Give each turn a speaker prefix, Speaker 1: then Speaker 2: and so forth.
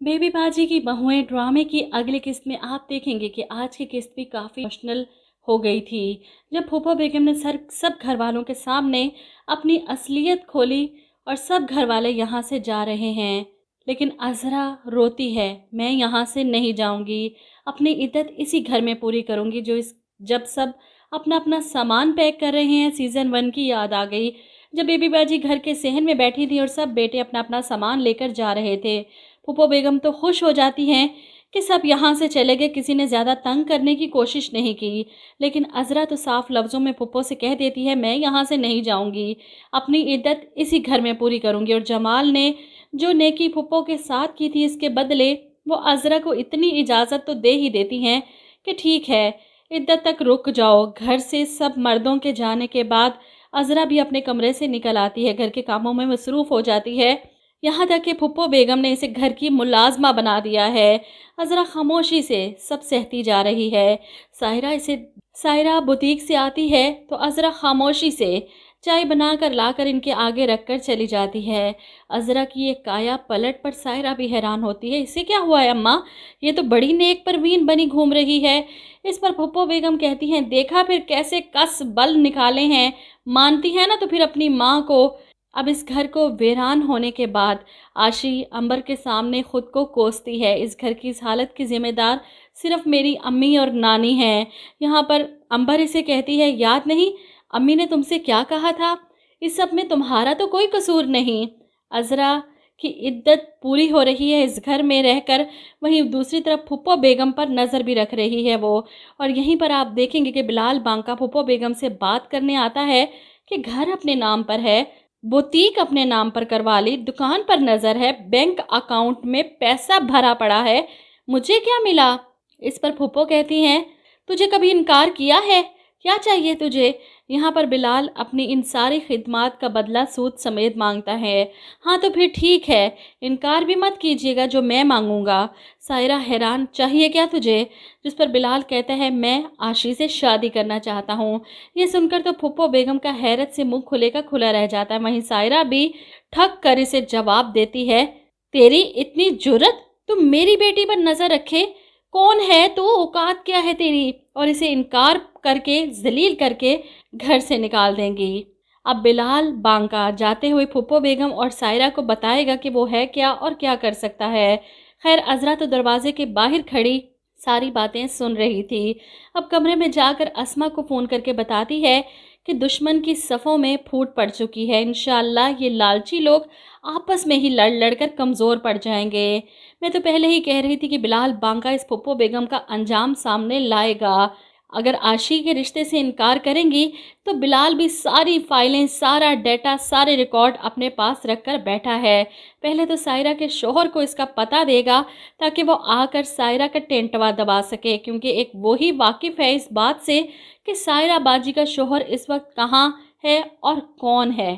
Speaker 1: Baby बाजी की बहुएं ड्रामे की अगली किस्त में आप देखेंगे कि आज की किस्त भी काफ़ी इमोशनल हो गई थी, जब फूफा बेगम ने सब घर वालों के सामने अपनी असलियत खोली और सब घर वाले यहाँ से जा रहे हैं। लेकिन अज़रा रोती है, मैं यहाँ से नहीं जाऊँगी, अपनी इद्दत इसी घर में पूरी करूँगी। जब सब अपना अपना सामान पैक कर रहे हैं, सीज़न 1 की याद आ गई, जब बेबी बाजी घर के सहन में बैठी थी और सब बेटे अपना अपना सामान लेकर जा रहे थे। फूफो बेगम तो खुश हो जाती हैं कि सब यहाँ से चले गए, किसी ने ज़्यादा तंग करने की कोशिश नहीं की। लेकिन अज़रा तो साफ लफ्ज़ों में फूफो से कह देती है, मैं यहाँ से नहीं जाऊँगी, अपनी इद्दत इसी घर में पूरी करूँगी। और जमाल ने जो नेकी फूफो के साथ की थी, इसके बदले वो अज़रा को इतनी इजाज़त तो दे ही देती हैं कि ठीक है, इद्दत तक रुक जाओ। घर से सब मर्दों के जाने के बाद अज़रा भी अपने कमरे से निकल आती है, घर के कामों में मसरूफ़ हो जाती है। यहाँ तक कि फूफो बेगम ने इसे घर की मुलाजमा बना दिया है। अज़रा खामोशी से सब सहती जा रही है। सायरा बुटीक से आती है तो अज़रा खामोशी से चाय बनाकर लाकर इनके आगे रखकर चली जाती है। अज़रा की ये काया पलट पर सायरा भी हैरान होती है, इसे क्या हुआ है अम्मा, ये तो बड़ी नेक परवीन बनी घूम रही है। इस पर फूफो बेगम कहती हैं, देखा फिर कैसे कस बल निकाले हैं, मानती है ना तो फिर अपनी माँ को। अब इस घर को वीरान होने के बाद आशी अंबर के सामने खुद को कोसती है, इस घर की इस हालत की जिम्मेदार सिर्फ मेरी अम्मी और नानी हैं। यहाँ पर अंबर इसे कहती है, याद नहीं अम्मी ने तुमसे क्या कहा था, इस सब में तुम्हारा तो कोई कसूर नहीं। अज़रा की इद्दत पूरी हो रही है इस घर में रहकर, वहीं दूसरी तरफ फूफो बेगम पर नज़र भी रख रही है वो। और यहीं पर आप देखेंगे कि बिलाल बांका फूफो बेगम से बात करने आता है कि घर अपने नाम पर है, बुटीक अपने नाम पर करवा ली, दुकान पर नज़र है, बैंक अकाउंट में पैसा भरा पड़ा है, मुझे क्या मिला। इस पर फूफो कहती हैं, तुझे कभी इनकार किया है, क्या चाहिए तुझे। यहाँ पर बिलाल अपनी इन सारी खिदमात का बदला सूद समेत मांगता है। हाँ तो फिर ठीक है, इनकार भी मत कीजिएगा जो मैं मांगूंगा। सायरा हैरान, चाहिए क्या तुझे, जिस पर बिलाल कहता है, मैं आशी से शादी करना चाहता हूँ। ये सुनकर तो फूफो बेगम का हैरत से मुंह खुले का खुला रह जाता है। वहीं सायरा भी ठक कर इसे जवाब देती है, तेरी इतनी जुर्रत, तुम मेरी बेटी पर नज़र रखे, कौन है तू, औकात क्या है तेरी, और इसे इनकार करके जलील करके घर से निकाल देंगी। अब बिलाल बांका जाते हुए फूफो बेगम और सायरा को बताएगा कि वो है क्या और क्या कर सकता है। खैर अज़रा तो दरवाजे के बाहर खड़ी सारी बातें सुन रही थी। अब कमरे में जाकर अस्मा को फ़ोन करके बताती है कि दुश्मन की सफ़ों में फूट पड़ चुकी है, इंशाअल्लाह ये लालची लोग आपस में ही लड़ लड़ कर कमज़ोर पड़ जाएंगे। मैं तो पहले ही कह रही थी कि बिलाल बांका इस फूफो बेगम का अंजाम सामने लाएगा। अगर आशी के रिश्ते से इनकार करेंगी तो बिलाल भी सारी फाइलें, सारा डेटा, सारे रिकॉर्ड अपने पास रखकर बैठा है। पहले तो सायरा के शोहर को इसका पता देगा ताकि वो आकर सायरा का टेंटवा दबा सके, क्योंकि एक वो ही वाकिफ़ है इस बात से कि सायरा बाजी का शोहर इस वक्त कहाँ है और कौन है।